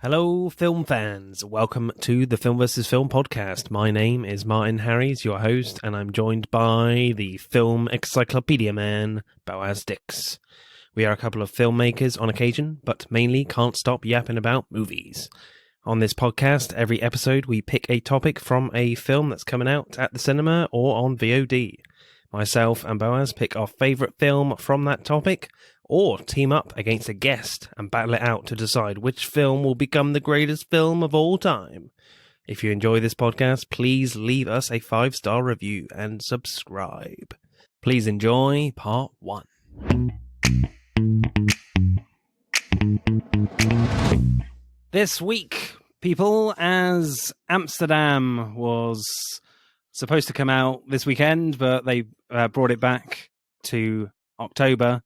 Hello, film fans. Welcome to the Film vs. Film podcast. My name is Martin Harries, your host, and I'm joined by the film encyclopedia man, Boaz Dix. We are a couple of filmmakers on occasion, but mainly can't stop yapping about movies. On this podcast, every episode we pick a topic from a film that's coming out at the cinema or on VOD. Myself and Boaz pick our favourite film from that topic, or team up against a guest and battle it out to decide which film will become the greatest film of all time. If you enjoy this podcast, please leave us a 5-star review and subscribe. Please enjoy part 1. This week, people, as Amsterdam was supposed to come out this weekend, but they brought it back to October.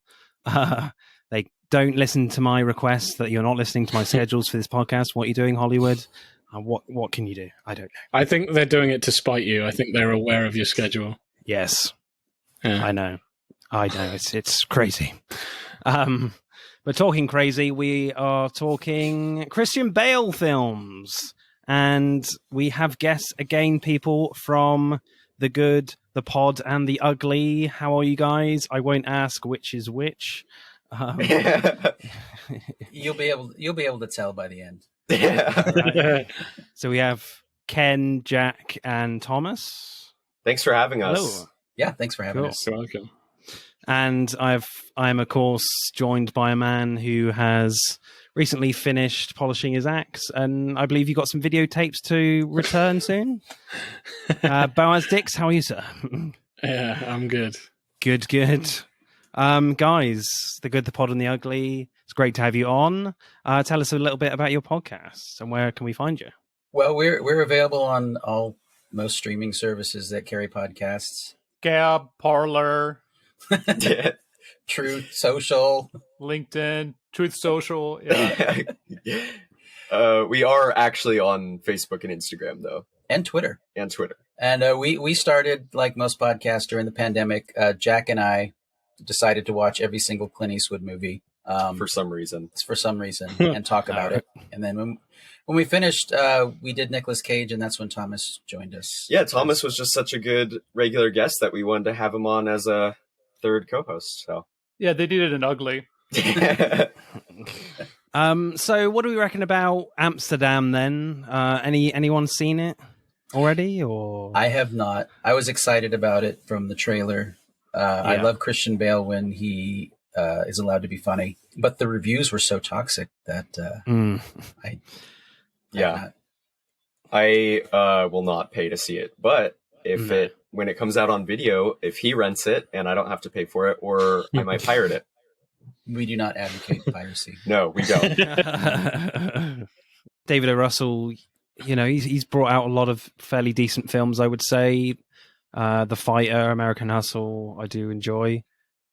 They don't listen to my request that you're not listening to my schedules for this podcast. What are you doing, Hollywood? What can you do? I don't know. I think they're doing it to spite you. I think they're aware of your schedule. Yes, Yeah. I know. It's crazy. But talking crazy, we are talking Christian Bale films. And we have guests again, people from The Good, The Pod, and The Ugly. How are you guys? I won't ask which is which. You'll be able to tell by the end. Right. So we have Ken, Jack, and Thomas. Thanks for having us. Hello. Yeah, thanks for having Cool. us. You're welcome. And I'm of course joined by a man who has recently finished polishing his axe, and I believe you got some videotapes to return soon. Boaz Dix, how are you, sir? Yeah, I'm good. Good. Guys, The Good, The Pod, and The Ugly, it's great to have you on. Tell us a little bit about your podcast and where can we find you? Well, we're available on most streaming services that carry podcasts. Gab, Parlor, Truth Social, LinkedIn, Truth Social. Yeah. We are actually on Facebook and Instagram, though. and Twitter. And Twitter. And we started, like most podcasts, during the pandemic. Jack and I decided to watch every single Clint Eastwood movie For some reason. and talk about it. And then when we finished, we did Nicolas Cage, and that's when Thomas joined us. Yeah, Thomas was just such a good regular guest that we wanted to have him on as a third co-host. So Yeah, they needed an ugly. So what do we reckon about Amsterdam then? Anyone seen it already, or? I have not. I was excited about it from the trailer. I love Christian Bale when he is allowed to be funny, but the reviews were so toxic that I will not pay to see it. But when it comes out on video, if he rents it and I don't have to pay for it, or I might pirate it. we do not advocate piracy. No, we don't. David O. Russell, he's brought out a lot of fairly decent films, I would say. The Fighter, American Hustle, I do enjoy.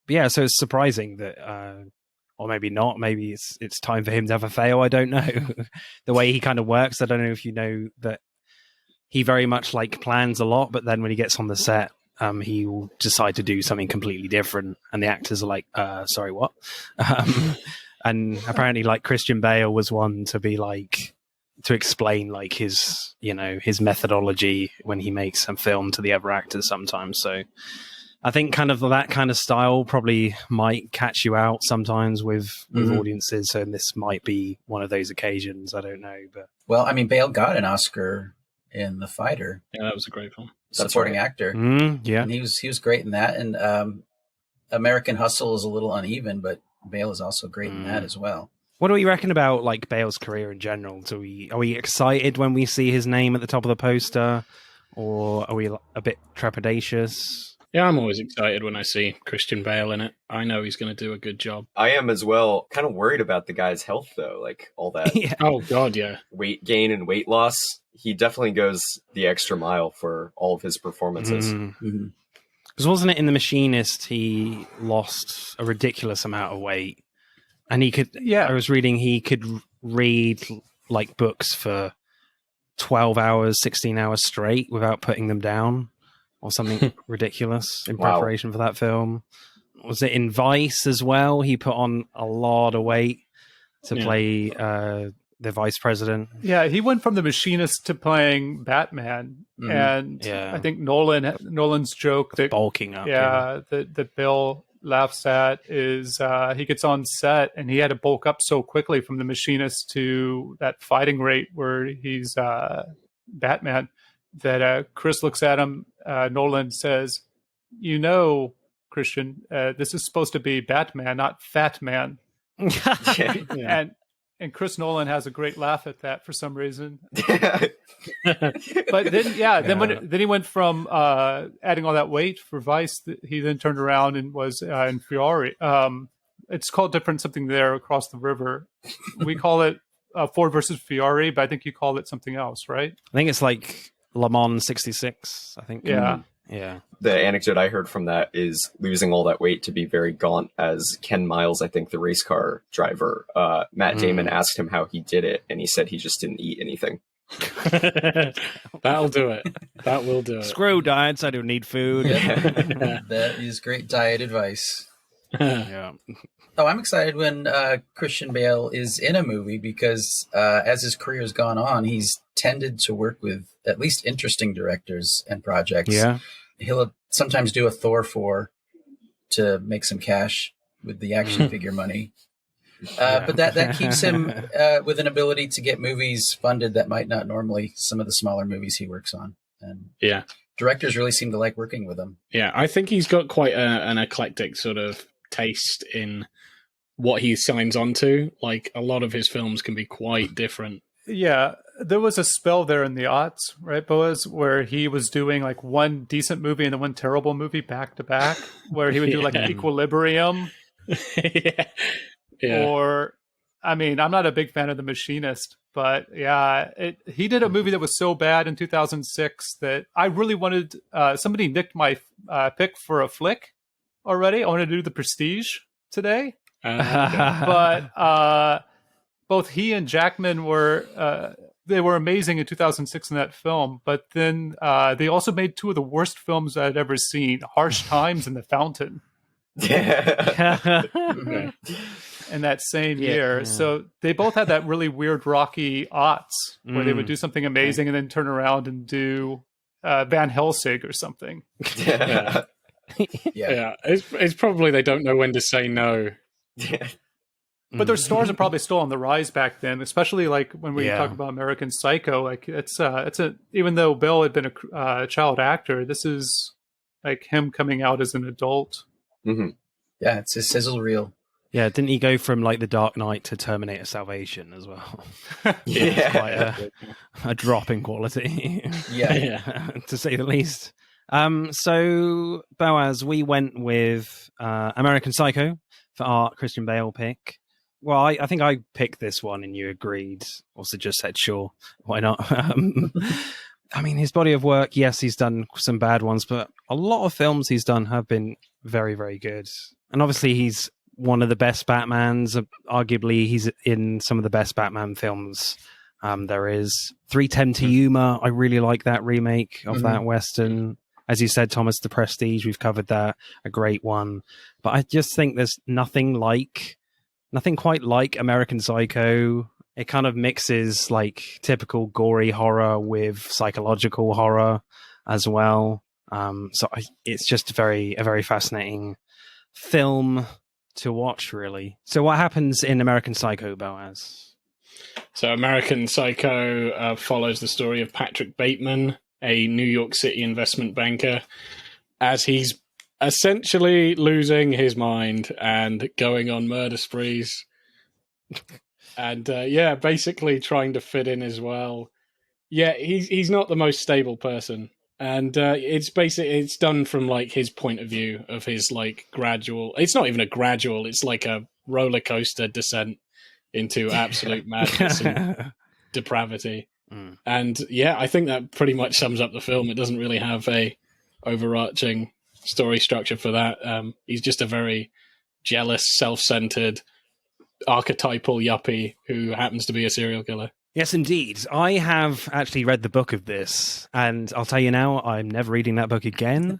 But yeah, so it's surprising that, or maybe not, maybe it's time for him to have a fail, I don't know. The way he kind of works, I don't know if you know that he very much plans a lot, but then when he gets on the set, he will decide to do something completely different, and the actors are like, sorry, what? And apparently Christian Bale was one to be to explain his methodology when he makes a film to the other actors sometimes. So I think kind of that kind of style probably might catch you out sometimes with audiences. So this might be one of those occasions. I don't know, but Well, I mean, Bale got an Oscar in The Fighter, Yeah, that was a great film. supporting actor. yeah. And he was great in that. And American Hustle is a little uneven, but Bale is also great in that as well. What do we reckon about Bale's career in general? Are we excited when we see his name at the top of the poster, or are we a bit trepidatious? Yeah, I'm always excited when I see Christian Bale in it. I know he's going to do a good job. I am as well. Kind of worried about the guy's health, though. All that Yeah. Oh, God, yeah. weight gain and weight loss. He definitely goes the extra mile for all of his performances. Mm-hmm. Because wasn't it in The Machinist he lost a ridiculous amount of weight, and he could? Yeah. I was reading he could read books for 12 hours, 16 hours straight without putting them down, or something ridiculous in Wow. preparation for that film. Was it in Vice as well? He put on a lot of weight to play the vice president. Yeah, he went from The Machinist to playing Batman, and I think Nolan's joke that bulking up. that Bill laughs at is he gets on set and he had to bulk up so quickly from The Machinist to that fighting rate where he's Batman that Chris looks at him. Nolan says, Christian, this is supposed to be Batman, not Fat Man. And Chris Nolan has a great laugh at that for some reason. But then he went from adding all that weight for Vice. He then turned around and was in Ferrari. It's called different something there across the river. We call it Ford versus Ferrari, but I think you call it something else, right? I think it's like Le Mans 66. I think. Yeah. Yeah. The anecdote I heard from that is losing all that weight to be very gaunt as Ken Miles, I think the race car driver, Matt Damon asked him how he did it. And he said he just didn't eat anything. That'll do it. That will do it. Screw diets. I don't need food. That is great diet advice. Yeah. Oh, I'm excited when Christian Bale is in a movie because as his career has gone on, he's tended to work with at least interesting directors and projects. Yeah. He'll sometimes do a Thor 4 to make some cash with the action figure money. But that keeps him with an ability to get movies funded that might not normally some of the smaller movies he works on. And directors really seem to like working with him. Yeah, I think he's got quite an eclectic sort of taste in what he signs on to. Like, a lot of his films can be quite different. Yeah, there was a spell there in the aughts, right, Boaz, where he was doing like one decent movie and then one terrible movie back to back, where he would do like Equilibrium. Or, I mean, I'm not a big fan of The Machinist, but he did a movie that was so bad in 2006 that I really wanted, somebody nicked my pick for a flick already. I wanted to do The Prestige today. But both he and Jackman were they were amazing in 2006 in that film. But then they also made two of the worst films I'd ever seen: Harsh Times and The Fountain. In that same year. So they both had that really weird rocky aughts where they would do something amazing and then turn around and do Van Helsing or something. It's probably they don't know when to say no. But their stars are probably still on the rise back then, especially like when we talk about American Psycho. Like it's even though Bill had been a child actor, this is like him coming out as an adult. Mm-hmm. Yeah, it's a sizzle reel. Yeah, didn't he go from like The Dark Knight to Terminator Salvation as well? It's quite a drop in quality. To say the least. So Boaz, we went with American Psycho for our Christian Bale pick. Well, I think I picked this one and you agreed. Also just said, sure, why not? I mean, his body of work, yes, he's done some bad ones, but a lot of films he's done have been very, very good. And obviously he's one of the best Batmans. Arguably, he's in some of the best Batman films there is. 3:10 to Yuma, I really like that remake of that Western. As you said, Thomas, The Prestige, we've covered that, a great one. But I just think there's nothing quite like American Psycho. It kind of mixes like typical gory horror with psychological horror as well. It's just a very fascinating film to watch, really. So what happens in American Psycho, Boaz? So American Psycho follows the story of Patrick Bateman, a New York City investment banker, as he's essentially losing his mind and going on murder sprees. And basically trying to fit in as well. Yeah, he's not the most stable person. And it's done from like his point of view of his like gradual. It's not even a gradual. It's like a roller coaster descent into absolute madness and depravity. And I think that pretty much sums up the film. It doesn't really have a overarching story structure for that. He's just a very jealous, self-centered, archetypal yuppie who happens to be a serial killer. Yes, indeed. I have actually read the book of this, and I'll tell you now, I'm never reading that book again.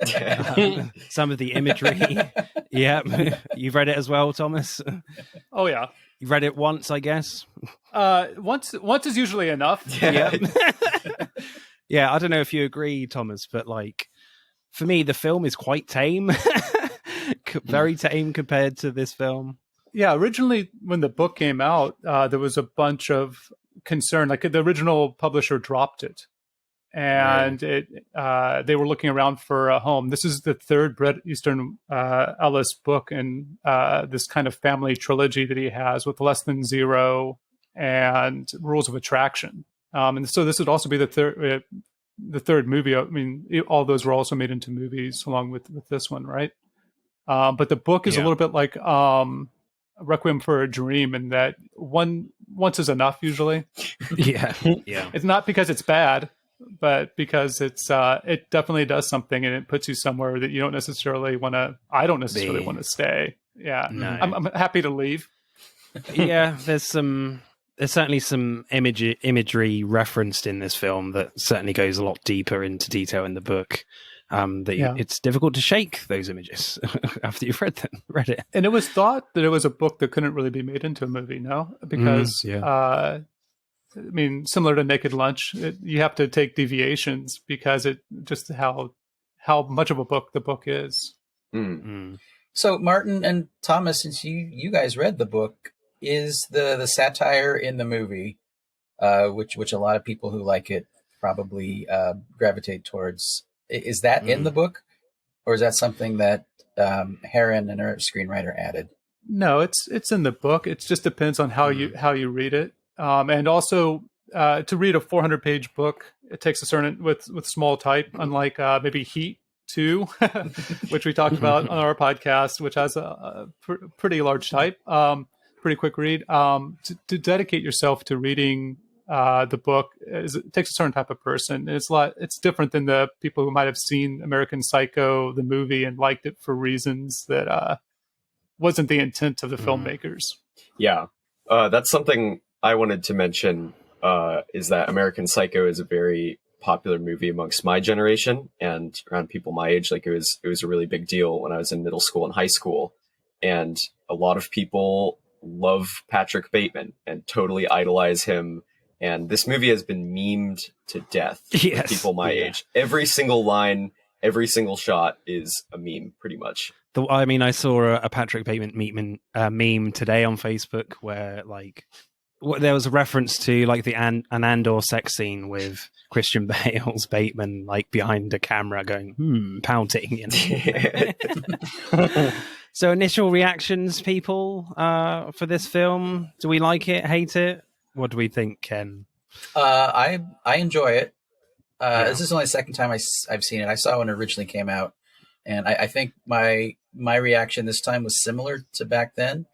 Some of the imagery. Yeah, you've read it as well, Thomas. Oh yeah, You've read it once, I guess. Once is usually enough. Yeah. Yeah, I don't know if you agree, Thomas, but like for me, the film is quite tame. Very tame compared to this film. Yeah, originally when the book came out, there was a bunch of concern. Like the original publisher dropped it, and they were looking around for a home. This is the third Bret Easton Ellis book in this kind of family trilogy that he has with Less Than Zero and Rules of Attraction. And so this would also be the third movie. I mean, all those were also made into movies along with this one, right? But the book is a little bit like Requiem for a Dream, in that once is enough usually. Yeah. It's not because it's bad, but because it definitely does something, and it puts you somewhere that you don't necessarily want to. I don't necessarily want to stay. Yeah, no. I'm happy to leave. Yeah, there's certainly some imagery referenced in this film that certainly goes a lot deeper into detail in the book. It's difficult to shake those images after you've read it. And it was thought that it was a book that couldn't really be made into a movie, no? Because, I mean, similar to Naked Lunch, you have to take deviations because it just how much of a book the book is. So, Martin and Thomas, since you guys read the book, is the satire in the movie, which a lot of people who like it probably gravitate towards, is that in the book, or is that something that Heron and her screenwriter added? No, it's in the book. It just depends on how you read it, and also to read a 400-page book, it takes a certain with small type, unlike maybe Heat 2, which we talked about on our podcast, which has a pretty large type, pretty quick read. To dedicate yourself to reading the book it takes a certain type of person. It's different than the people who might have seen American Psycho, the movie, and liked it for reasons that wasn't the intent of the filmmakers. Yeah, that's something I wanted to mention. Is that American Psycho is a very popular movie amongst my generation and around people my age. Like it was a really big deal when I was in middle school and high school, and a lot of people love Patrick Bateman and totally idolize him. And this movie has been memed to death with people my age. Every single line, every single shot is a meme, pretty much. I saw a Patrick Bateman meme today on Facebook where there was a reference to like an Andor sex scene with Christian Bale's Bateman like behind a camera going pouting. You know? So initial reactions, people, for this film. Do we like it? Hate it? What do we think, Ken? I enjoy it. This is only the second time I've seen it. I saw it when it originally came out, and I think my reaction this time was similar to back then,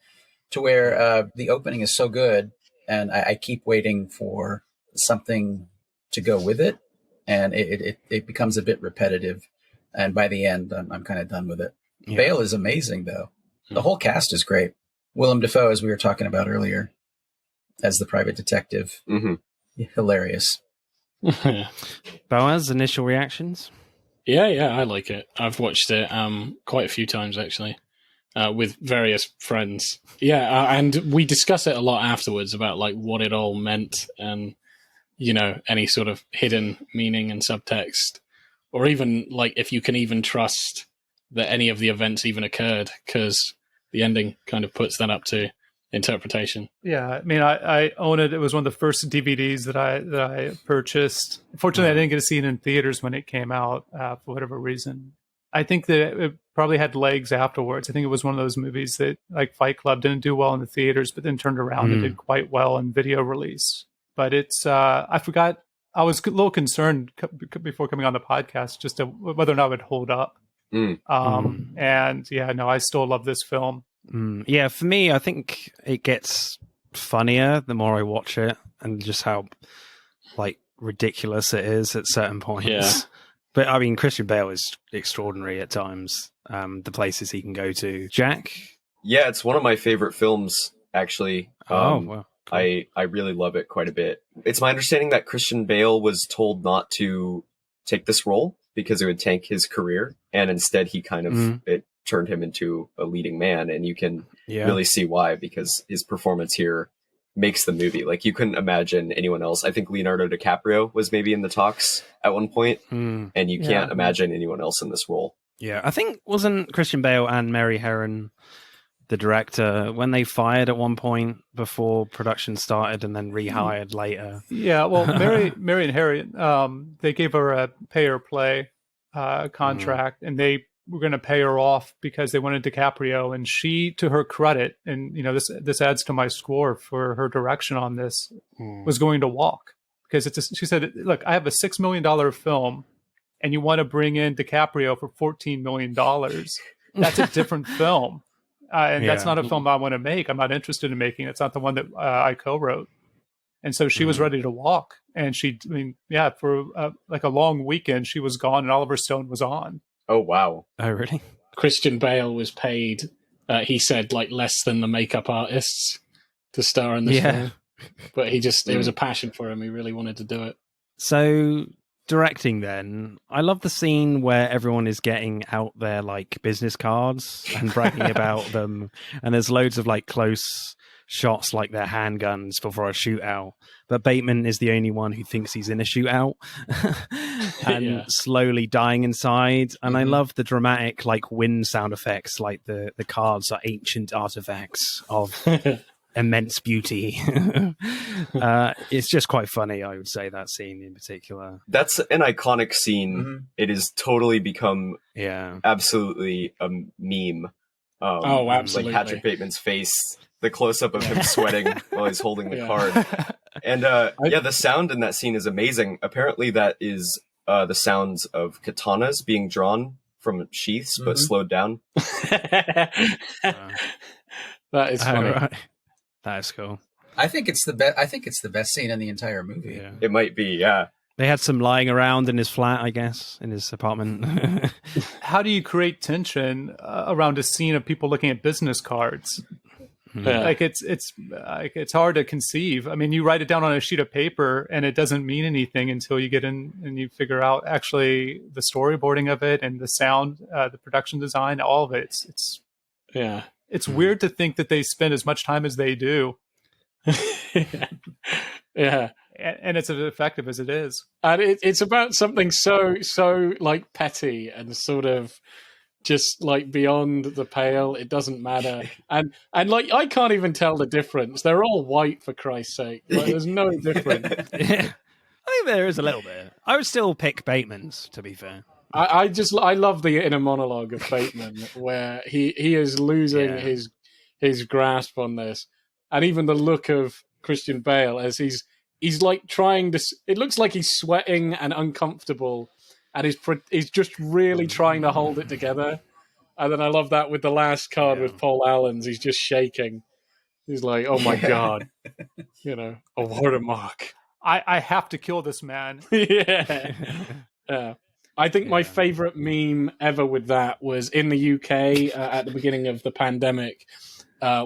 to where the opening is so good, and I keep waiting for something to go with it, and it becomes a bit repetitive, and by the end, I'm kind of done with it. Yeah. Bale is amazing, though. The whole cast is great. Willem Dafoe, as we were talking about earlier, as the private detective. Hilarious. Boaz, initial reactions? Yeah, I like it. I've watched it quite a few times, actually, with various friends. Yeah, and we discuss it a lot afterwards about like what it all meant and, you know, any sort of hidden meaning and subtext, or even like if you can even trust that any of the events even occurred, because the ending kind of puts that up to interpretation. Yeah, I mean, I own it. It was one of the first DVDs that I purchased. Fortunately, I didn't get to see it in theaters when it came out for whatever reason. I think that it probably had legs afterwards. I think it was one of those movies that, like Fight Club, didn't do well in the theaters, but then turned around and did quite well in video release. But it's, I forgot, I was a little concerned before coming on the podcast just to whether or not it would hold up. And yeah, no, I still love this film. Yeah, for me, I think it gets funnier the more I watch it, and just how like ridiculous it is at certain points. Yeah. But I mean, Christian Bale is extraordinary at times. The places he can go to. Jack? Yeah, it's one of my favorite films, actually. Well, I really love it quite a bit. It's my understanding that Christian Bale was told not to take this role because it would tank his career, and instead he kind of it turned him into a leading man, and you can really see why, because his performance here makes the movie. Like, you couldn't imagine anyone else. I think Leonardo DiCaprio was maybe in the talks at one point, and you can't imagine anyone else in this role. Yeah, I think wasn't Christian Bale and Mary Herron, the director, when they fired at one point before production started and then rehired later? Yeah, well, Mary and Harry, they gave her a pay or play contract, and they were going to pay her off because they wanted DiCaprio. And she, to her credit, and this adds to my score for her direction on this, was going to walk, because she said, "Look, I have a $6 million film, and you want to bring in DiCaprio for $14 million. That's a different film." And that's not a film I want to make. I'm not interested in making it. It's not the one that I co-wrote. And so she was ready to walk. And for like a long weekend, she was gone and Oliver Stone was on. Oh, wow. Oh, really? Christian Bale was paid, he said, like less than the makeup artists to star in this film. But it was a passion for him. He really wanted to do it. So, directing then, I love the scene where everyone is getting out their like business cards and bragging about them, and there's loads of like close shots like their handguns before a shootout, but Bateman is the only one who thinks he's in a shootout and slowly dying inside. And I love the dramatic like wind sound effects, like the cards are ancient artifacts of immense beauty. It's just quite funny, I would say, that scene in particular. That's an iconic scene. It has totally become absolutely a meme. Absolutely. Like Patrick Bateman's face, the close-up of him sweating while he's holding the card. And the sound in that scene is amazing. Apparently that is the sounds of katanas being drawn from sheaths, but slowed down. That is funny. Right. That is cool. I think it's the best. I think it's the best scene in the entire movie. Yeah. It might be, yeah. They had some lying around in his flat, I guess, in his apartment. How do you create tension around a scene of people looking at business cards? Like it's hard to conceive. I mean, you write it down on a sheet of paper and it doesn't mean anything until you get in and you figure out actually the storyboarding of it and the sound, the production design, all of it. It's weird to think that they spend as much time as they do. Yeah. And it's as effective as it is. And it's about something so like petty and sort of just like beyond the pale. It doesn't matter. And like, I can't even tell the difference. They're all white, for Christ's sake. Like, there's no difference. I think there is a little bit. I would still pick Bateman's, to be fair. I love the inner monologue of Bateman where he is losing his grasp on this. And even the look of Christian Bale as he's like trying to, it looks like he's sweating and uncomfortable and he's just really trying to hold it together. And then I love that with the last card with Paul Allen's, he's just shaking. He's like, oh my God, a watermark. I have to kill this man. Yeah. I think my favorite meme ever with that was in the UK at the beginning of the pandemic.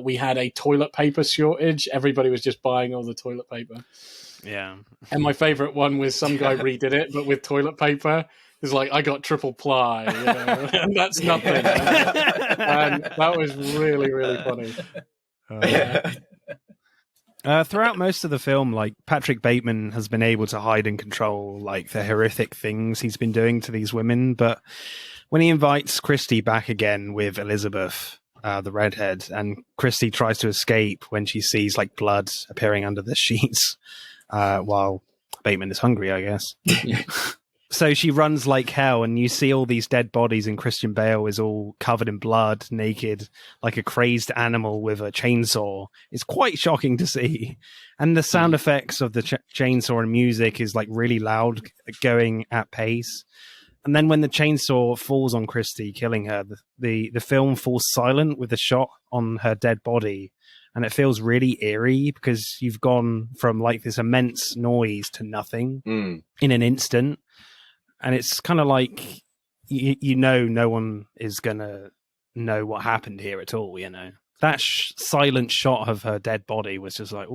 We had a toilet paper shortage. Everybody was just buying all the toilet paper. Yeah. And my favorite one was some guy redid it, but with toilet paper. It's like, I got triple ply, and that's nothing. And that was really, really funny. Throughout most of the film, like, Patrick Bateman has been able to hide and control like the horrific things he's been doing to these women, but when he invites Christy back again with Elizabeth, the redhead, and Christy tries to escape when she sees like blood appearing under the sheets, while Bateman is hungry, I guess. So she runs like hell, and you see all these dead bodies, and Christian Bale is all covered in blood, naked, like a crazed animal with a chainsaw. It's quite shocking to see. And the sound effects of the chainsaw and music is like really loud, going at pace. And then when the chainsaw falls on Christy, killing her, the film falls silent with a shot on her dead body. And it feels really eerie because you've gone from like this immense noise to nothing in an instant. And it's kind of like, no one is going to know what happened here at all, that silent shot of her dead body was just like,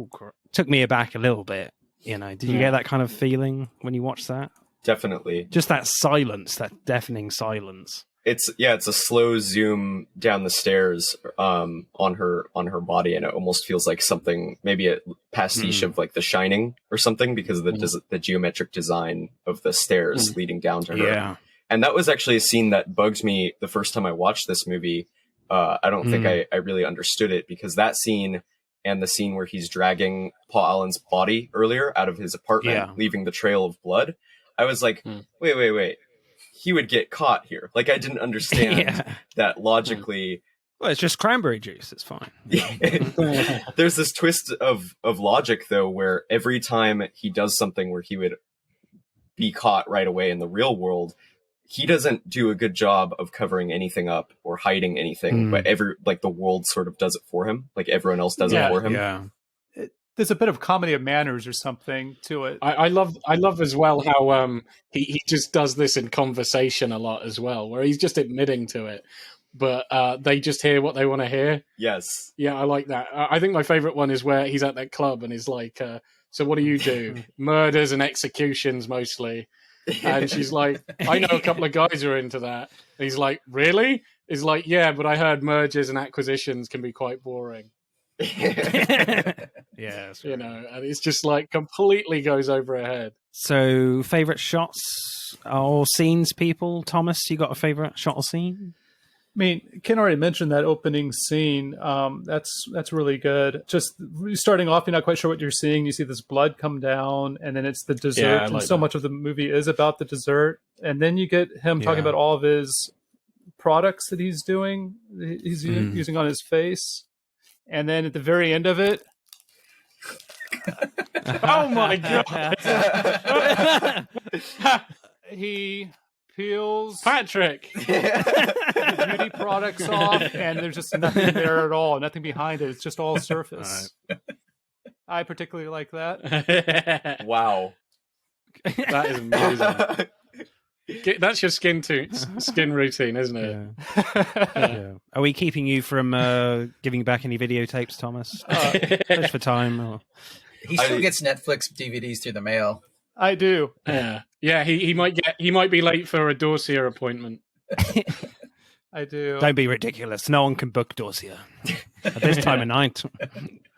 took me aback a little bit. Did you get that kind of feeling when you watched that? Definitely. Just that silence, that deafening silence. It's a slow zoom down the stairs on her body, and it almost feels like something, maybe a pastiche of like The Shining or something, because of the geometric design of the stairs leading down to her. Yeah. And that was actually a scene that bugs me the first time I watched this movie. I don't think I really understood it, because that scene and the scene where he's dragging Paul Allen's body earlier out of his apartment, leaving the trail of blood, I was like, wait. He would get caught here. Like, I didn't understand that logically. Well, it's just cranberry juice. It's fine. There's this twist of logic, though, where every time he does something where he would be caught right away in the real world, he doesn't do a good job of covering anything up or hiding anything, but the world sort of does it for him. Like, everyone else does it for him. Yeah. There's a bit of comedy of manners or something to it. I love as well how he just does this in conversation a lot as well, where he's just admitting to it, but they just hear what they want to hear. Yes. Yeah, I like that. I think my favorite one is where he's at that club and he's like, so what do you do? Murders and executions mostly. And she's like, I know a couple of guys who are into that. And he's like, really? He's like, yeah, but I heard mergers and acquisitions can be quite boring. Yeah, and it's just like completely goes over her head. So, favorite shots or scenes, people? Thomas, you got a favorite shot or scene? I mean, Ken already mentioned that opening scene. That's really good. Just starting off, you're not quite sure what you're seeing. You see this blood come down, and then it's the dessert. And so much of the movie is about the dessert. And then you get him talking about all of his products that he's doing, he's using on his face. And then at the very end of it, oh my god, he peels Patrick the beauty products off, and there's just nothing there at all, nothing behind it. It's just all surface. I particularly like that. Wow, that is amazing. That's your skin routine, isn't it? Yeah. Are we keeping you from giving back any videotapes, Thomas? Just for time? Or... He still gets Netflix DVDs through the mail. I do. Yeah. He might be late for a dossier appointment. I do. Don't be ridiculous. No one can book dossier at this time of night.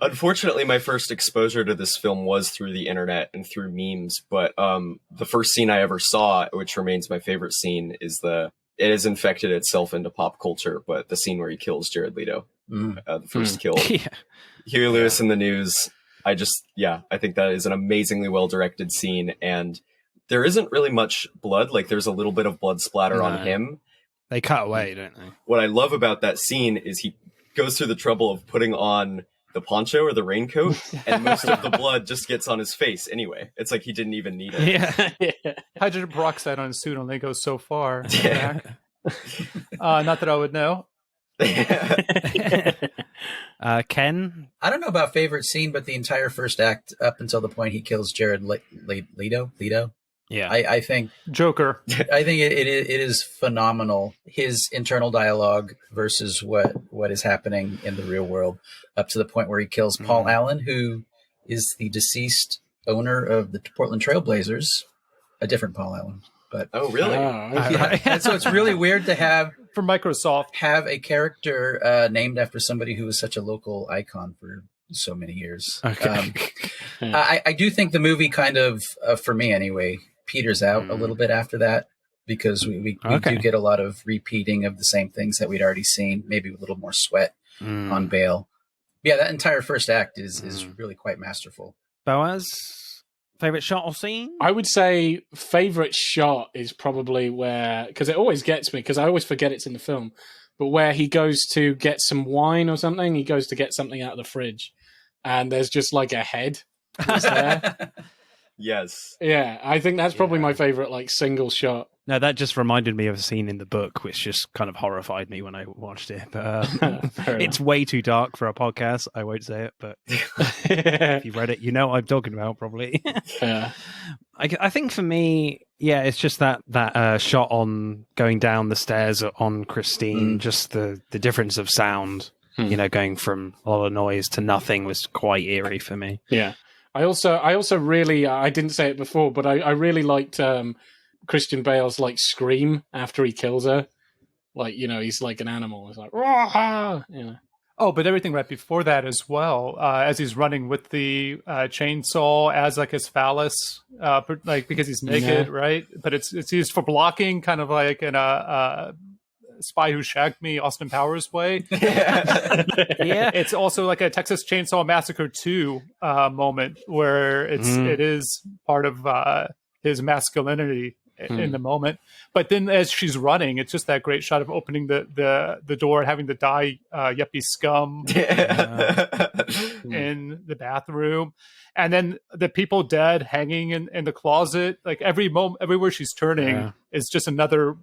Unfortunately, my first exposure to this film was through the internet and through memes. But the first scene I ever saw, which remains my favorite scene, is it has infected itself into pop culture. But the scene where he kills Jared Leto, the first kill, Huey Lewis in the news. I think that is an amazingly well directed scene, and there isn't really much blood. Like, there's a little bit of blood splatter on him. They cut away, don't they? What I love about that scene is he goes through the trouble of putting on the poncho or the raincoat, and most of the blood just gets on his face anyway. It's like he didn't even need it. Yeah. Hydrogen peroxide on his suit only goes so far. Not that I would know. Ken? I don't know about favorite scene, but the entire first act up until the point he kills Jared Leto. Yeah, I think Joker. I think it is phenomenal. His internal dialogue versus what is happening in the real world, up to the point where he kills Paul Allen, who is the deceased owner of the Portland Trailblazers, a different Paul Allen. But oh, really? And so it's really weird to have from Microsoft a character named after somebody who was such a local icon for so many years. Okay. I do think the movie kind of, for me anyway, peters out a little bit after that, because we do get a lot of repeating of the same things that we'd already seen, maybe with a little more sweat on Bale. Yeah, that entire first act is really quite masterful. Boaz, favorite shot or scene? I would say favorite shot is probably where, because it always gets me, because I always forget it's in the film, but where he goes to get some wine or something, he goes to get something out of the fridge, and there's just like a head that's there. Yes. Yeah, I think that's probably my favorite, like, single shot. No, that just reminded me of a scene in the book, which just kind of horrified me when I watched it. But it's way too dark for a podcast. I won't say it, but if you've read it, you know what I'm talking about, probably. Yeah. I think for me, yeah, it's just that shot on going down the stairs on Christine, just the difference of sound. going from a lot of noise to nothing was quite eerie for me. Yeah. I also really, I didn't say it before, but I really liked Christian Bale's like scream after he kills her. Like, he's like an animal. It's like, "Rah!" Oh, but everything right before that as well, as he's running with the chainsaw as like his phallus, like because he's naked, right? But it's used for blocking, kind of like in a Spy Who Shagged Me, Austin Powers way. Yeah. It's also like a Texas Chainsaw Massacre 2 moment where it is part of his masculinity in the moment. But then as she's running, it's just that great shot of opening the door and having the die yuppie scum in the bathroom. And then the people dead hanging in the closet. Like everywhere she's turning is just another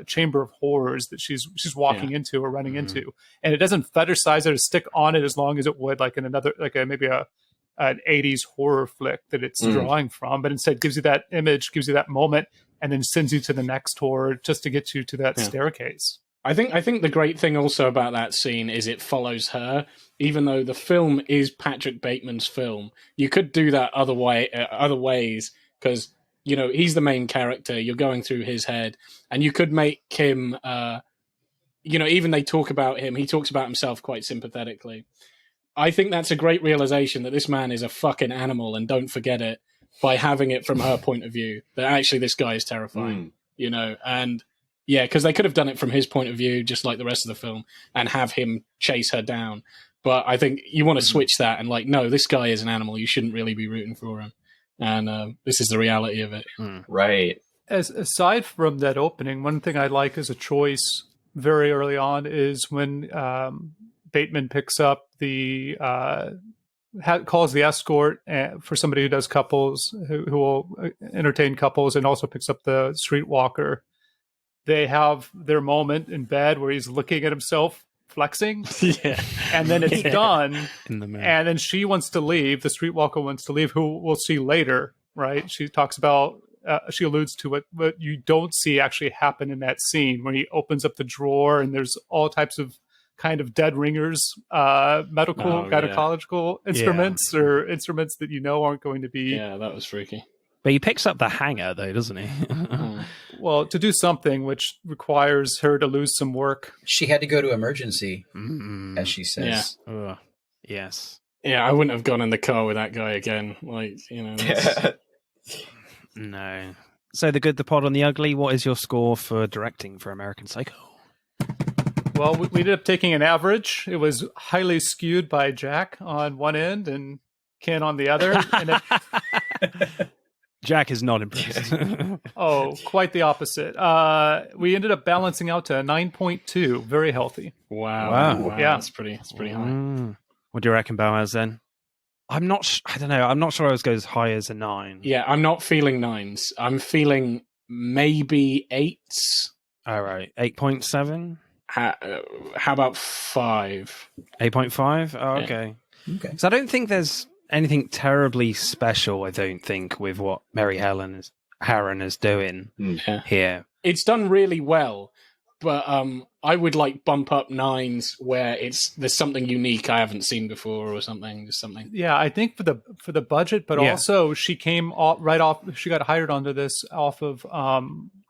chamber of horrors that she's walking into or running into. And it doesn't fetishize it or stick on it as long as it would like in another, like maybe an 80s horror flick that it's drawing from, but instead gives you that image, gives you that moment, and then sends you to the next horror just to get you to that staircase. I think the great thing also about that scene is it follows her. Even though the film is Patrick Bateman's film, you could do that other ways, because he's the main character. You're going through his head, and you could make him. Even they talk about him. He talks about himself quite sympathetically. I think that's a great realization that this man is a fucking animal, and don't forget it by having it from her point of view. That actually this guy is terrifying, and. Yeah, because they could have done it from his point of view, just like the rest of the film, and have him chase her down. But I think you want to switch that and no, this guy is an animal. You shouldn't really be rooting for him. And this is the reality of it. Right. Aside from that opening, one thing I like as a choice very early on is when Bateman picks up calls the escort for somebody who does couples, who will entertain couples, and also picks up the streetwalker. They have their moment in bed where he's looking at himself flexing. And then it's done. And then she wants to leave. The streetwalker wants to leave, who we'll see later, right? She talks about, she alludes to what you don't see actually happen in that scene when he opens up the drawer and there's all types of kind of dead ringers, medical, gynecological instruments or instruments that aren't going to be. Yeah, that was freaky. But he picks up the hanger, though, doesn't he? Well, to do something which requires her to lose some work. She had to go to emergency, as she says. Yeah. Yes. Yeah, I wouldn't have gone in the car with that guy again. No. So the good, the pod, and the ugly. What is your score for directing for American Psycho? Well, we ended up taking an average. It was highly skewed by Jack on one end and Ken on the other. And Jack is not impressed. Oh, quite the opposite. We ended up balancing out to a 9.2. Very healthy. Wow. Yeah. That's pretty high. What do you reckon, Boaz, then? I don't know. I'm not sure I was go as high as a 9. Yeah, I'm not feeling 9s. I'm feeling maybe 8s. All right. 8.7? How about 5? 8.5? Oh, okay. Okay. So I don't think there's anything terribly special, I don't think, with what Mary Harron is doing here. It's done really well, but I would bump up 9s where there's something unique I haven't seen before or something. Just something. Yeah, I think for the budget, but also she came right off. She got hired onto this off of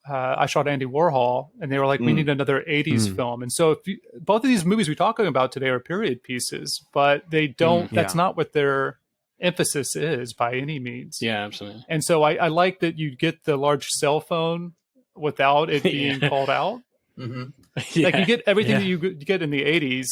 I Shot Andy Warhol, and they were like, we need another 80s film. And so both of these movies we're talking about today are period pieces, but they don't. That's not what their emphasis is by any means. Yeah, absolutely. And so I like that you get the large cell phone without it being called out. Mm-hmm. Like you get everything that you get in the 80s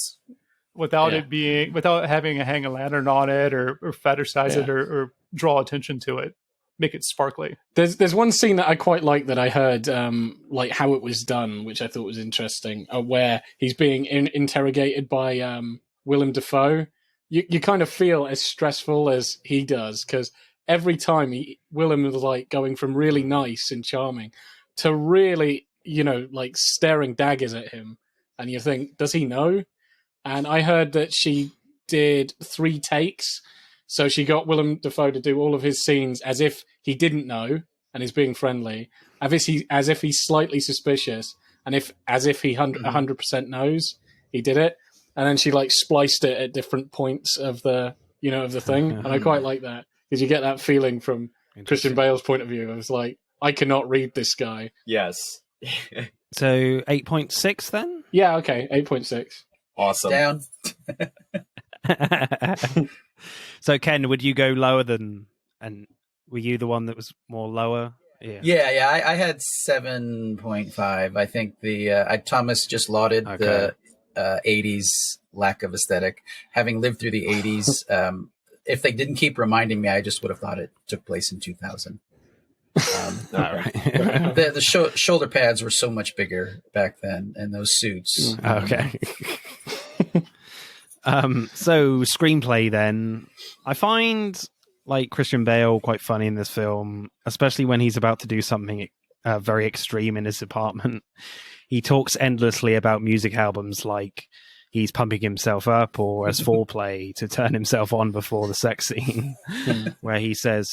without it being, without having a hang a lantern on it or fetishize it or draw attention to it, make it sparkly. There's one scene that I quite like that I heard how it was done, which I thought was interesting, where he's being interrogated by Willem Dafoe. You kind of feel as stressful as he does, because every time Willem was going from really nice and charming to really, staring daggers at him. And you think, does he know? And I heard that she did 3 takes. So she got Willem Dafoe to do all of his scenes as if he didn't know and is being friendly, as if he's slightly suspicious, and as if he 100% knows he did it. and then she like spliced it at different points of the of the thing, and I quite like that because you get that feeling from Christian Bale's point of view. I was like, I cannot read this guy. Yes. So 8.6 then? Yeah, okay, 8.6. Awesome. Down. So Ken, would you go lower than? And were you the one that was more lower? Yeah. I had 7.5. I think Thomas just lauded the 80s lack of aesthetic. Having lived through the 80s, if they didn't keep reminding me, I just would have thought it took place in 2000. The shoulder pads were so much bigger back then, and those suits. Okay. So screenplay then. I find like Christian Bale quite funny in this film, especially when he's about to do something very extreme in his apartment. He talks endlessly about music albums like he's pumping himself up or as foreplay to turn himself on before the sex scene, where he says,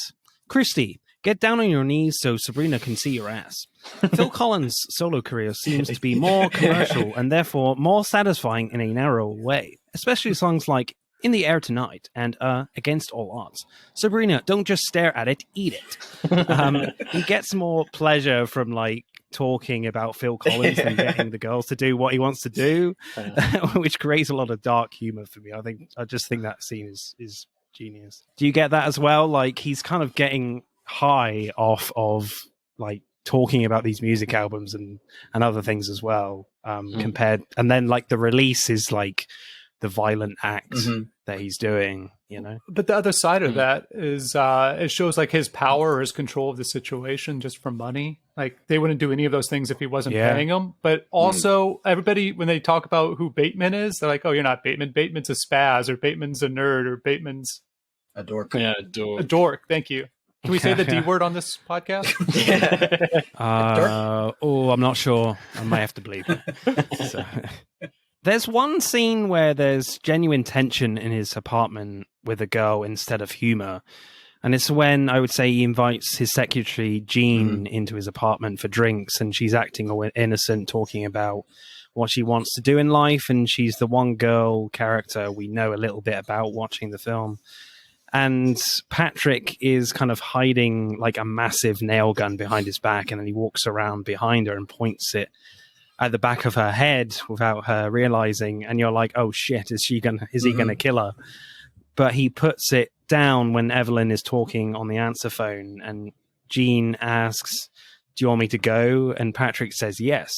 Christy, get down on your knees so Sabrina can see your ass. Phil Collins' solo career seems to be more commercial and therefore more satisfying in a narrow way, especially songs like In the Air Tonight and Against All Odds. Sabrina, don't just stare at it, eat it. He gets more pleasure from like talking about Phil Collins than getting the girls to do what he wants to do, which creates a lot of dark humor for me. I just think that scene is genius. Do you get that as well? Like he's kind of getting high off of like talking about these music albums and other things as well, compared, and then like the release is like the violent act that he's doing, But the other side of that is it shows like his power or his control of the situation just for money. Like they wouldn't do any of those things if he wasn't paying them. But also everybody, when they talk about who Bateman is, they're like, oh, you're not Bateman. Bateman's a spaz, or Bateman's a nerd, or Bateman's a dork. Yeah, a dork. A dork. Thank you. Can we say the D word on this podcast? I'm not sure. I might have to bleep it. So. There's one scene where there's genuine tension in his apartment with a girl instead of humor. And it's when I would say he invites his secretary, Jean, into his apartment for drinks, and she's acting all innocent, talking about what she wants to do in life. And she's the one girl character we know a little bit about watching the film. And Patrick is kind of hiding like a massive nail gun behind his back, and then he walks around behind her and points it at the back of her head without her realizing. And you're like, oh shit, is he gonna kill her? But he puts it down when Evelyn is talking on the answer phone, and Jean asks, do you want me to go? And Patrick says yes.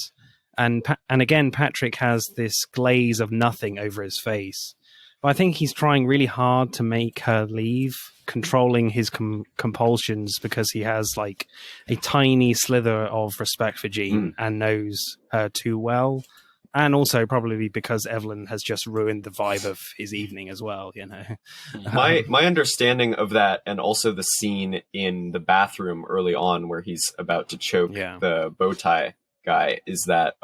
And again, Patrick has this glaze of nothing over his face. But I think he's trying really hard to make her leave, controlling his compulsions, because he has like a tiny slither of respect for Jean and knows her too well. And also probably because Evelyn has just ruined the vibe of his evening as well, My understanding of that, and also the scene in the bathroom early on where he's about to choke the bow tie guy, is that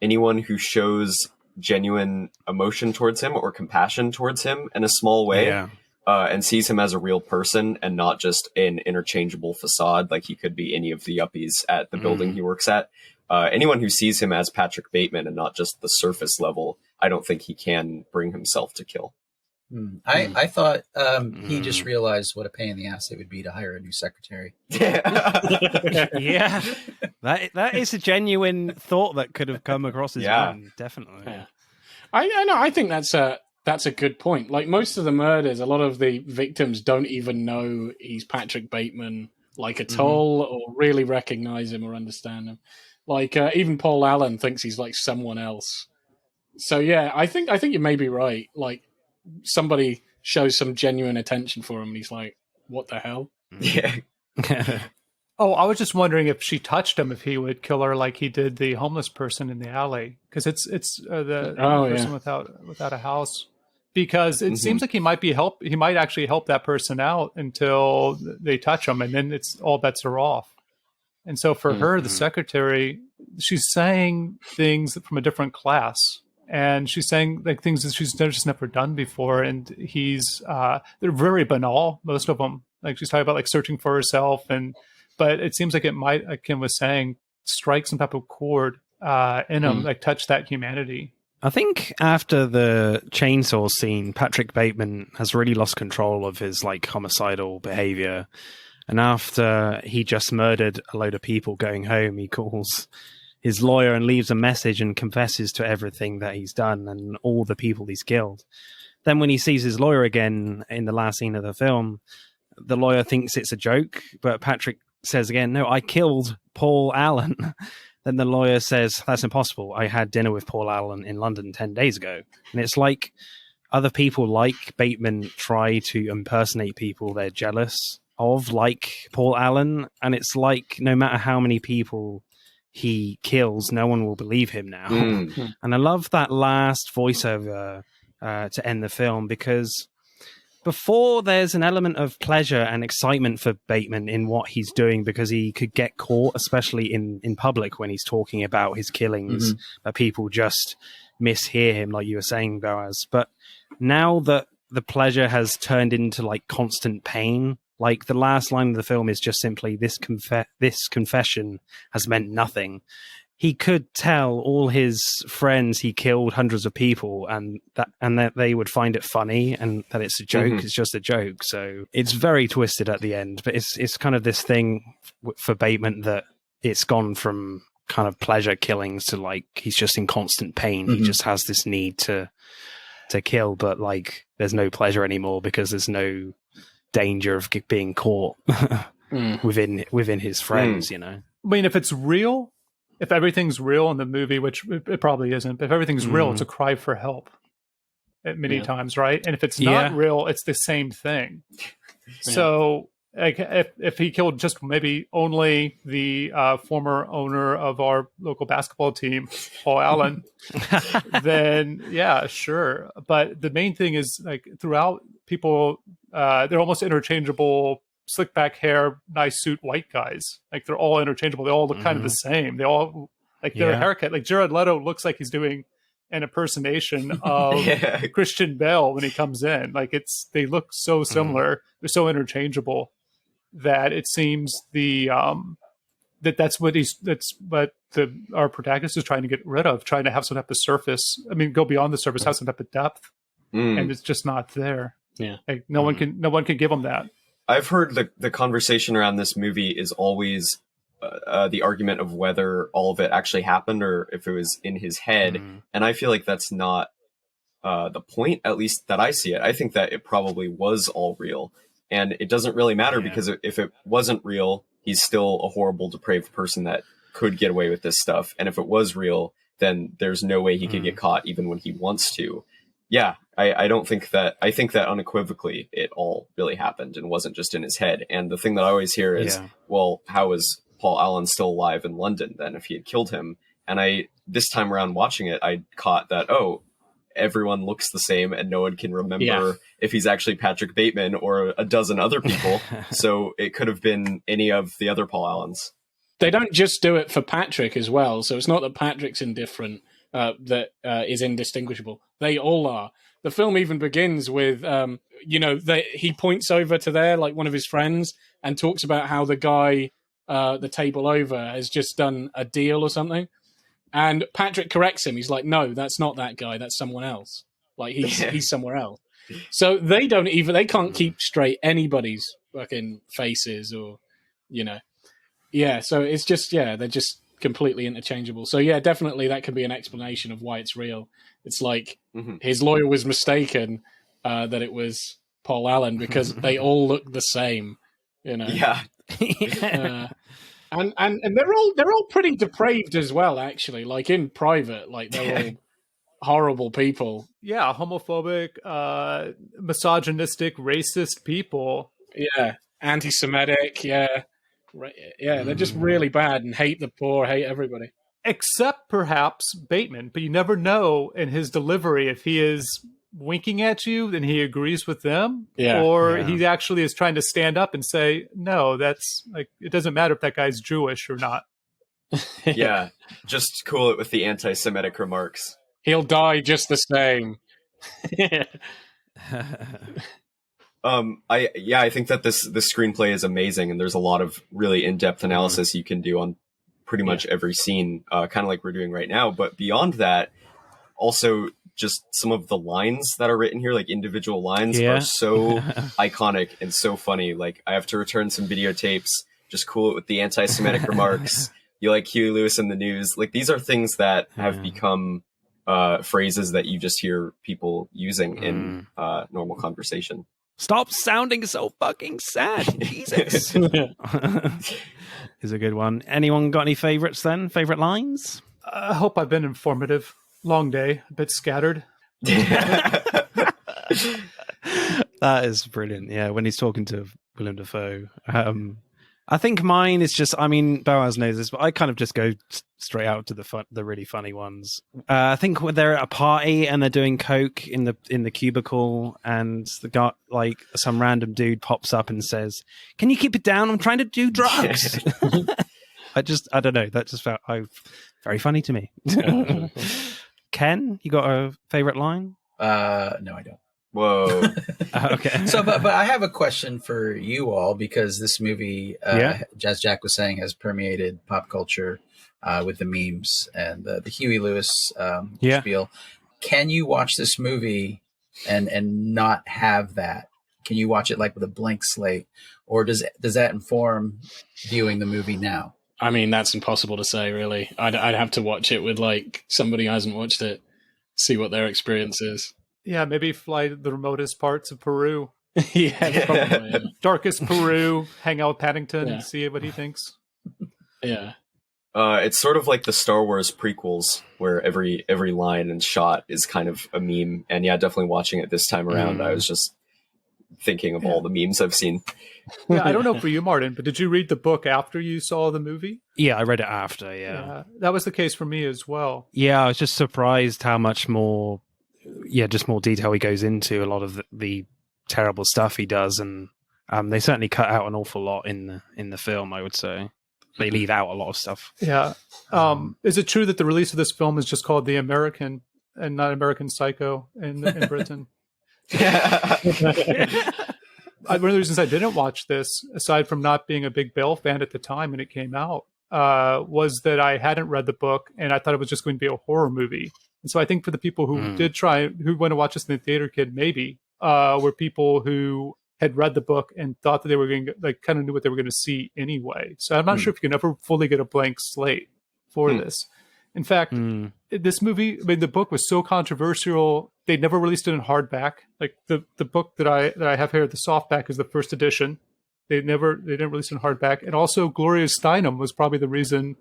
anyone who shows genuine emotion towards him or compassion towards him in a small way and sees him as a real person and not just an interchangeable facade, like he could be any of the yuppies at the building he works at. Anyone who sees him as Patrick Bateman and not just the surface level, I don't think he can bring himself to kill. I thought he just realized what a pain in the ass it would be to hire a new secretary. Yeah, that is a genuine thought that could have come across his mind. Definitely. Yeah. I know. I think that's a good point. Like most of the murders, a lot of the victims don't even know he's Patrick Bateman, like at all, or really recognize him or understand him. Like even Paul Allen thinks he's like someone else. So yeah, I think you may be right. Like somebody shows some genuine attention for him, and he's like, "What the hell?" Yeah. Oh, I was just wondering if she touched him, if he would kill her like he did the homeless person in the alley, because it's the person without a house. Because it seems like he might actually help that person out until they touch him, and then it's all bets are off. And so for her, the secretary, she's saying things from a different class, and she's saying like things that she's just never done before. And they're very banal, most of them. Like she's talking about like searching for herself, but it seems like it might, like Kim was saying, strike some type of chord in him, like touch that humanity. I think after the chainsaw scene, Patrick Bateman has really lost control of his like homicidal behavior. And after he just murdered a load of people going home, he calls his lawyer and leaves a message and confesses to everything that he's done and all the people he's killed. Then when he sees his lawyer again in the last scene of the film, the lawyer thinks it's a joke, but Patrick says again, no, I killed Paul Allen. Then the lawyer says, that's impossible. I had dinner with Paul Allen in London 10 days ago. And it's like other people like Bateman try to impersonate people they're jealous of, like Paul Allen. And it's like no matter how many people he kills, no one will believe him now. And I love that last voiceover to end the film, because before there's an element of pleasure and excitement for Bateman in what he's doing, because he could get caught, especially in public when he's talking about his killings, but people just mishear him, like you were saying, Boaz. But now that the pleasure has turned into like constant pain, like the last line of the film is just simply, this confession has meant nothing. He could tell all his friends he killed hundreds of people, and that they would find it funny, and that it's a joke. It's just a joke. So it's very twisted at the end. But it's kind of this thing for Bateman that it's gone from kind of pleasure killings to like he's just in constant pain. He just has this need to kill, but like there's no pleasure anymore because there's no danger of being caught within his friends. You know, I mean, if it's real. If everything's real in the movie, which it probably isn't, but if everything's real, it's a cry for help many times, right? And if it's not real, it's the same thing. So like, if he killed just maybe only the former owner of our local basketball team, Paul Allen, then yeah, sure. But the main thing is like throughout people, they're almost interchangeable. Slick back hair, nice suit, white guys. Like they're all interchangeable. They all look kind of the same. They all like their haircut. Like Jared Leto looks like he's doing an impersonation of Christian Bale when he comes in. Like they look so similar. They're so interchangeable that it seems that's what our protagonist is trying to get rid of, trying to have some type of surface. I mean, go beyond the surface, have some type of depth, and it's just not there. Yeah, like no one can give him that. I've heard the conversation around this movie is always the argument of whether all of it actually happened or if it was in his head. And I feel like that's not the point, at least that I see it. I think that it probably was all real. And it doesn't really matter because if it wasn't real, he's still a horrible, depraved person that could get away with this stuff. And if it was real, then there's no way he could get caught even when he wants to. Yeah, I don't think that. I think that unequivocally it all really happened and wasn't just in his head. And the thing that I always hear is, well, how was Paul Allen still alive in London then if he had killed him? And this time around watching it, I caught that, everyone looks the same and no one can remember if he's actually Patrick Bateman or a dozen other people. So it could have been any of the other Paul Allens. They don't just do it for Patrick as well. So it's not that Patrick's indifferent, that is indistinguishable. They all are. The film even begins with, he points over to one of his friends and talks about how the guy, the table over, has just done a deal or something. And Patrick corrects him. He's like, no, that's not that guy. That's someone else. Like he's somewhere else. So they can't keep straight anybody's fucking faces or, Yeah. So it's just, they're just completely interchangeable. So yeah, definitely that could be an explanation of why it's real. It's like his lawyer was mistaken that it was Paul Allen because they all look the same, Yeah. And they're all pretty depraved as well, actually. Like in private, like they're all horrible people. Yeah, homophobic, misogynistic, racist people. Yeah, anti-Semitic. Yeah, right. Yeah, they're just really bad and hate the poor, hate everybody. Except perhaps Bateman, but you never know in his delivery if he is winking at you and he agrees with them, or he actually is trying to stand up and say, no, that's like, it doesn't matter if that guy's Jewish or not. Yeah, just cool it with the anti-Semitic remarks. He'll die just the same. I think that this screenplay is amazing, and there's a lot of really in-depth analysis you can do on pretty much every scene, kind of like we're doing right now. But beyond that, also just some of the lines that are written here, like individual lines, Yeah. are so iconic and so funny. Like, I have to return some videotapes, just cool it with the anti-Semitic remarks. You like Huey Lewis in the news. Like, these are things that have become phrases that you just hear people using in normal conversation. Stop sounding so fucking sad, Jesus. Is a good one. Anyone got any favorites then? Favorite lines? I hope I've been informative. Long day, a bit scattered. That is brilliant. Yeah, when he's talking to Willem Dafoe. I think mine is just, I mean, Boaz knows this, but I kind of just go straight out to the really funny ones. I think when they're at a party and they're doing coke in the cubicle, and the guy, like some random dude, pops up and says, "Can you keep it down? I'm trying to do drugs." I don't know. That just felt very funny to me. Ken, you got a favorite line? No, I don't. Whoa. Okay. So, but I have a question for you all, because this movie, as Jack was saying, has permeated pop culture with the memes and the Huey Lewis spiel. Can you watch this movie and not have that? Can you watch it like with a blank slate, or does that inform viewing the movie now? I mean, that's impossible to say, really. I'd have to watch it with like somebody who hasn't watched it, see what their experience is. Yeah, maybe fly to the remotest parts of Peru. Yeah, probably. Yeah. Darkest Peru, hang out with Paddington and see what he thinks. Yeah. It's sort of like the Star Wars prequels, where every line and shot is kind of a meme. And yeah, definitely watching it this time around, I was just thinking of all the memes I've seen. Yeah, I don't know for you, Martin, but did you read the book after you saw the movie? Yeah, I read it after, yeah. That was the case for me as well. Yeah, I was just surprised how much more, just more detail he goes into a lot of the terrible stuff he does, and they certainly cut out an awful lot in the film, I would say. They leave out a lot of stuff. Yeah. Is it true that the release of this film is just called The American and not American Psycho in Britain? One of the reasons I didn't watch this, aside from not being a big Bale fan at the time when it came out, was that I hadn't read the book and I thought it was just going to be a horror movie. And so I think for the people who who went to watch this in the theater, were people who had read the book and thought that they were going to, like, kind of knew what they were going to see anyway. So I'm not sure if you can ever fully get a blank slate for this. In fact, this movie, I mean, the book was so controversial. They never released it in hardback. Like the book that I have here, the softback, is the first edition. They didn't release it in hardback. And also Gloria Steinem was probably the reason,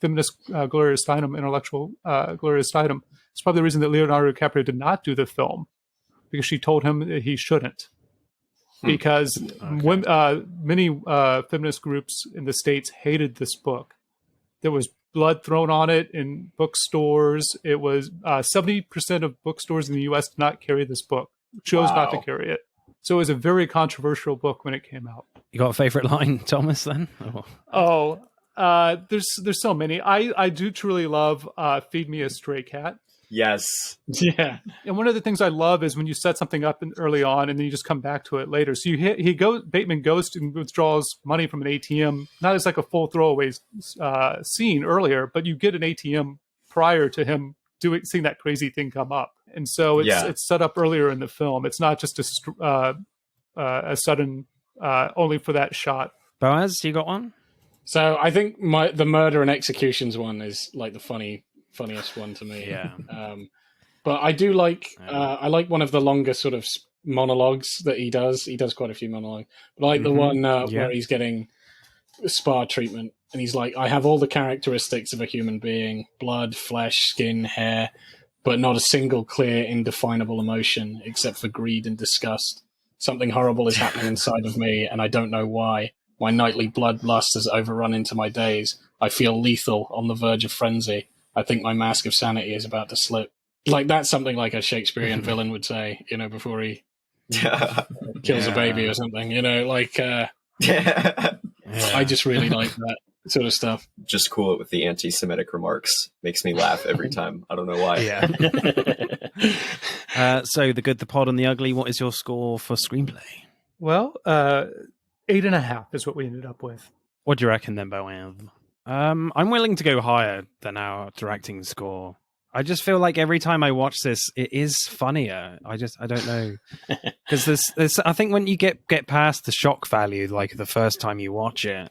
feminist Gloria Steinem, intellectual Gloria Steinem, it's probably the reason that Leonardo DiCaprio did not do the film, because she told him that he shouldn't. Because many feminist groups in the States hated this book. There was blood thrown on it in bookstores. It was 70% of bookstores in the U.S. did not carry this book, chose not to carry it. So it was a very controversial book when it came out. You got a favorite line, Thomas, then? There's so many. I do truly love Feed Me a Stray Cat. Yes. Yeah. And one of the things I love is when you set something up early on and then you just come back to it later. So Bateman goes and withdraws money from an ATM, not as like a full throwaway scene earlier, but you get an ATM prior to him seeing that crazy thing come up. And so it's set up earlier in the film. It's not just a sudden only for that shot. Boaz, you got one? So I think the murder and executions one is like the funniest one to me. Yeah. But I do like I like one of the longer sort of monologues that he does. He does quite a few monologues. But I like the one where he's getting spa treatment and he's like, I have all the characteristics of a human being: blood, flesh, skin, hair, but not a single clear, indefinable emotion except for greed and disgust. Something horrible is happening inside of me and I don't know why. My nightly bloodlust has overrun into my days. I feel lethal, on the verge of frenzy. I think my mask of sanity is about to slip. Like, that's something like a Shakespearean villain would say, before he kills a baby or something, I just really like that sort of stuff. Just cool it with the anti-Semitic remarks. Makes me laugh every time. I don't know why. Yeah. So The Good, the Pod, and the Ugly, what is your score for screenplay? Well, 8.5 is what we ended up with. What do you reckon then, Boaz? I'm willing to go higher than our directing score. I just feel like every time I watch this, it is funnier. I don't know, because there's. I think when you get past the shock value, like the first time you watch it,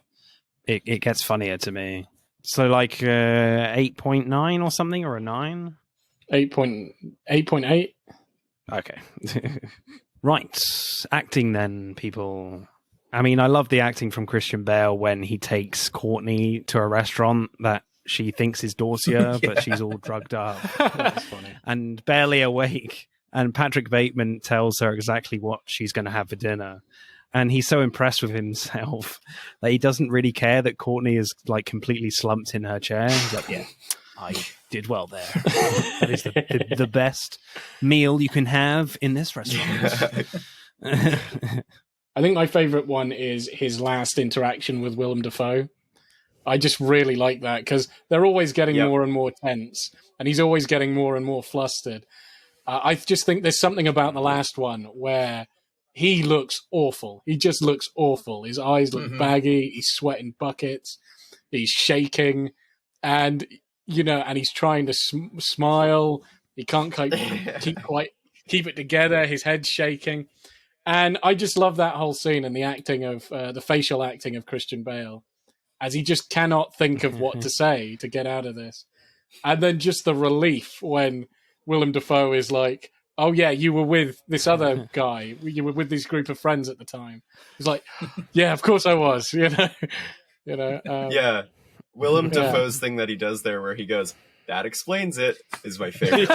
it gets funnier to me. So like 8.9 or something, or a 9. 8.8. Okay. Right. Acting then, people. I mean, I love the acting from Christian Bale when he takes Courtney to a restaurant that she thinks is Dorsia, but she's all drugged up. That's funny. And barely awake. And Patrick Bateman tells her exactly what she's going to have for dinner. And he's so impressed with himself that he doesn't really care that Courtney is like completely slumped in her chair. He's like, yeah, I did well there. That is the best meal you can have in this restaurant. I think my favourite one is his last interaction with Willem Dafoe. I just really like that because they're always getting more and more tense, and he's always getting more and more flustered. I just think there's something about the last one where he looks awful. He just looks awful. His eyes look baggy. He's sweating buckets. He's shaking, and and he's trying to smile. He can't keep it together. His head's shaking. And I just love that whole scene and the acting of the facial acting of Christian Bale, as he just cannot think of what to say to get out of this. And then just the relief when Willem Dafoe is like, "Oh yeah, you were with this other guy. You were with this group of friends at the time." He's like, "Yeah, of course I was." Yeah, Willem Dafoe's thing that he does there, where he goes, "That explains it," is my favorite.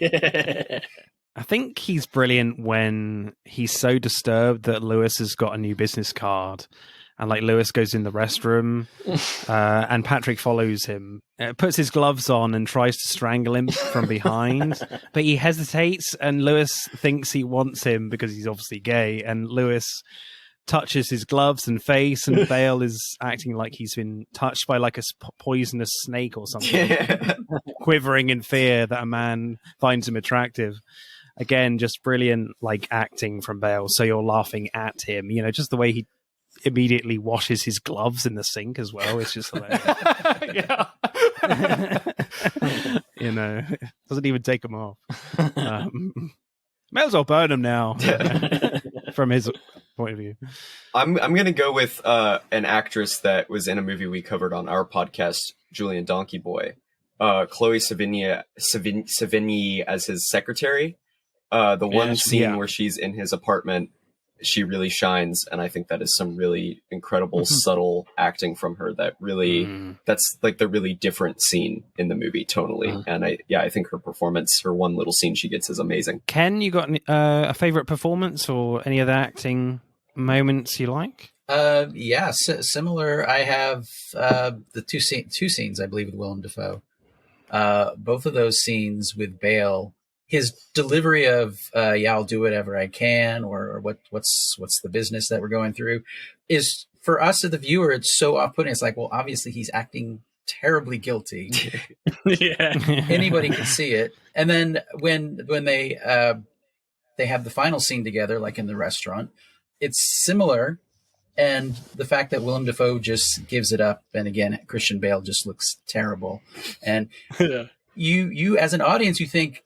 Yeah. I think he's brilliant when he's so disturbed that Lewis has got a new business card, and like Lewis goes in the restroom, and Patrick follows him, puts his gloves on and tries to strangle him from behind, but he hesitates, and Lewis thinks he wants him because he's obviously gay, and Lewis touches his gloves and face, and Bale is acting like he's been touched by like a poisonous snake or something, quivering in fear that a man finds him attractive. Again, just brilliant like acting from Bale. So you're laughing at him, just the way he immediately washes his gloves in the sink as well. It's just hilarious. Doesn't even take them off. May as well burn them now. From his point of view. I'm gonna go with an actress that was in a movie we covered on our podcast, Julian Donkey Boy. Chloe Sevigny as his secretary. The one scene where she's in his apartment, she really shines, and I think that is some really incredible, subtle acting from her that really, that's like the really different scene in the movie tonally. And I think her performance, her one little scene she gets is amazing. Ken, you got a favorite performance or any other acting moments you like? Similar. I have the two scenes, I believe, with Willem Dafoe. Both of those scenes with Bale, his delivery of I'll do whatever I can, or what's the business that we're going through, is for us as the viewer, it's so off-putting. It's like, well, obviously he's acting terribly guilty. Anybody can see it. And then when they have the final scene together, like in the restaurant, it's similar. And the fact that Willem Dafoe just gives it up, and again, Christian Bale just looks terrible. And you as an audience, you think,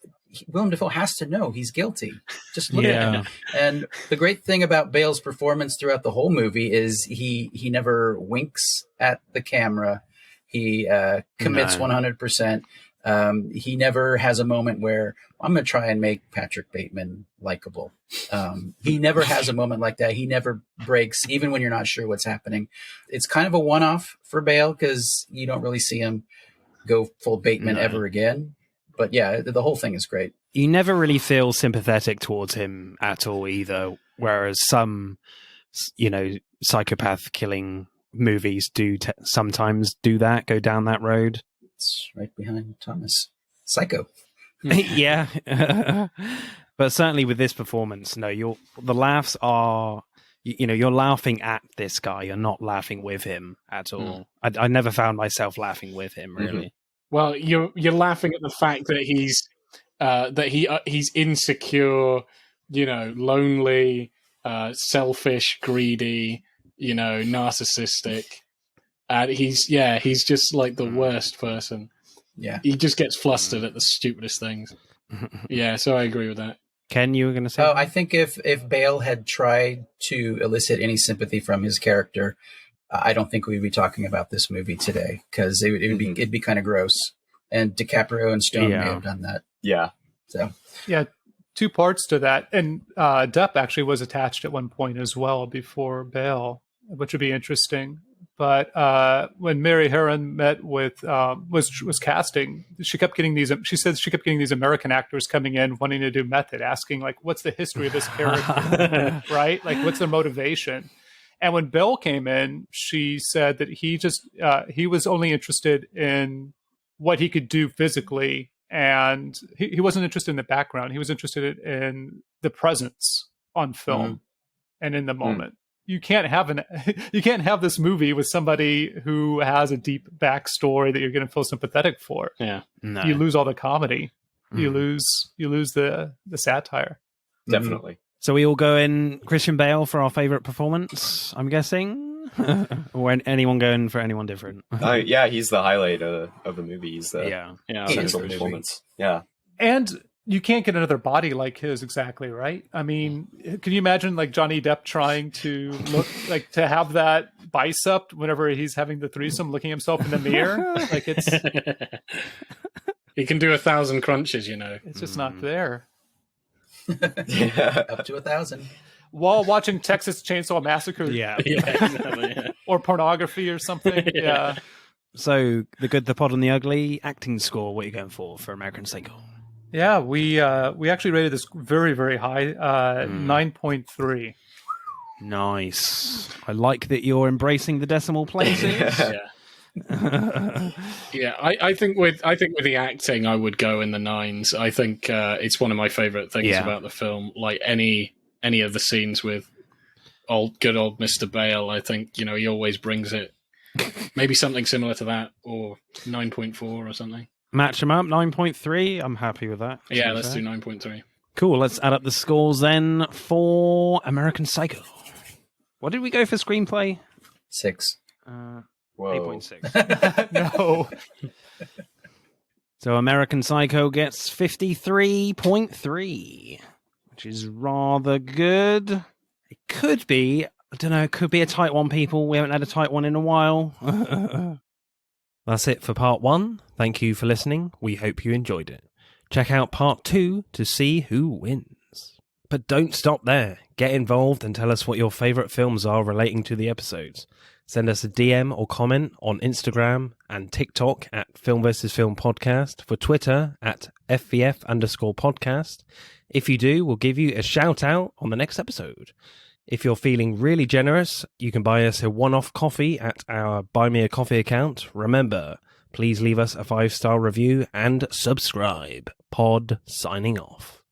Willem Dafoe has to know he's guilty. Just look at him. And the great thing about Bale's performance throughout the whole movie is he never winks at the camera. He commits 100%. He never has a moment where I'm going to try and make Patrick Bateman likable. He never has a moment like that. He never breaks, even when you're not sure what's happening. It's kind of a one-off for Bale because you don't really see him go full Bateman ever again. But yeah, the whole thing is great. You never really feel sympathetic towards him at all either, whereas some, psychopath killing movies do sometimes do that, go down that road. It's right behind Thomas. Psycho. Yeah. But certainly with this performance, no, the laughs are, you're laughing at this guy. You're not laughing with him at all. I never found myself laughing with him, really. Well, you're laughing at the fact that he's insecure, lonely, selfish, greedy, narcissistic, and he's just like the worst person. Yeah. He just gets flustered at the stupidest things. Yeah, so I agree with that. Ken, you were going to say? Oh, I think if Bale had tried to elicit any sympathy from his character, I don't think we'd be talking about this movie today, because it'd be kind of gross. And DiCaprio and Stone may have done that. Yeah. So Yeah, two parts to that. And Depp actually was attached at one point as well before Bale, which would be interesting. But when Mary Herron met with was casting, she kept getting these. She said she kept getting these American actors coming in wanting to do method, asking like, "What's the history of this character?" Right? Like, what's their motivation? And when Bale came in, she said that he was only interested in what he could do physically, and he wasn't interested in the background. He was interested in the presence on film and in the moment. You can't have this movie with somebody who has a deep backstory that you're going to feel sympathetic for. Yeah, No. You lose all the comedy. You lose the satire. Definitely. So we all go in Christian Bale for our favorite performance, I'm guessing? Or anyone going for anyone different? Yeah, he's the highlight of the movie. He's the yeah, central performance. Yeah. And you can't get another body like his exactly, right? I mean, can you imagine like Johnny Depp trying to look like to have that bicep whenever he's having the threesome, looking himself in the mirror? Like it's he can do 1,000 crunches, you know. it's just not there. Yeah. up to 1,000. While watching Texas Chainsaw Massacre, Yeah. Exactly, yeah. or pornography or something, yeah. So the good, the pod, and the ugly acting score. What are you going for American Psycho? Yeah, we actually rated this very, very high, 9.3. Nice. I like that you're embracing the decimal places. Yeah, I think with the acting, I would go in the 9s. I think it's one of my favorite things about the film. Like any of the scenes with good old Mr. Bale, I think he always brings it. Maybe something similar to that, or 9.4 or something. Match them up, 9.3. I'm happy with that. Yeah, let's do 9.3. Cool. Let's add up the scores then for American Psycho. What did we go for screenplay? 6. Whoa. 8.6. No. So American Psycho gets 53.3, which is rather good. It could be, I don't know, it could be a tight one, people. We haven't had a tight one in a while. That's it for part 1. Thank you for listening. We hope you enjoyed it. Check out part 2 to see who wins. But don't stop there. Get involved and tell us what your favourite films are relating to the episodes. Send us a DM or comment on Instagram and TikTok at Film vs. Film Podcast, for Twitter at FVF_podcast. If you do, we'll give you a shout out on the next episode. If you're feeling really generous, you can buy us a one-off coffee at our Buy Me a Coffee account. Remember, please leave us a 5-star review and subscribe. Pod signing off.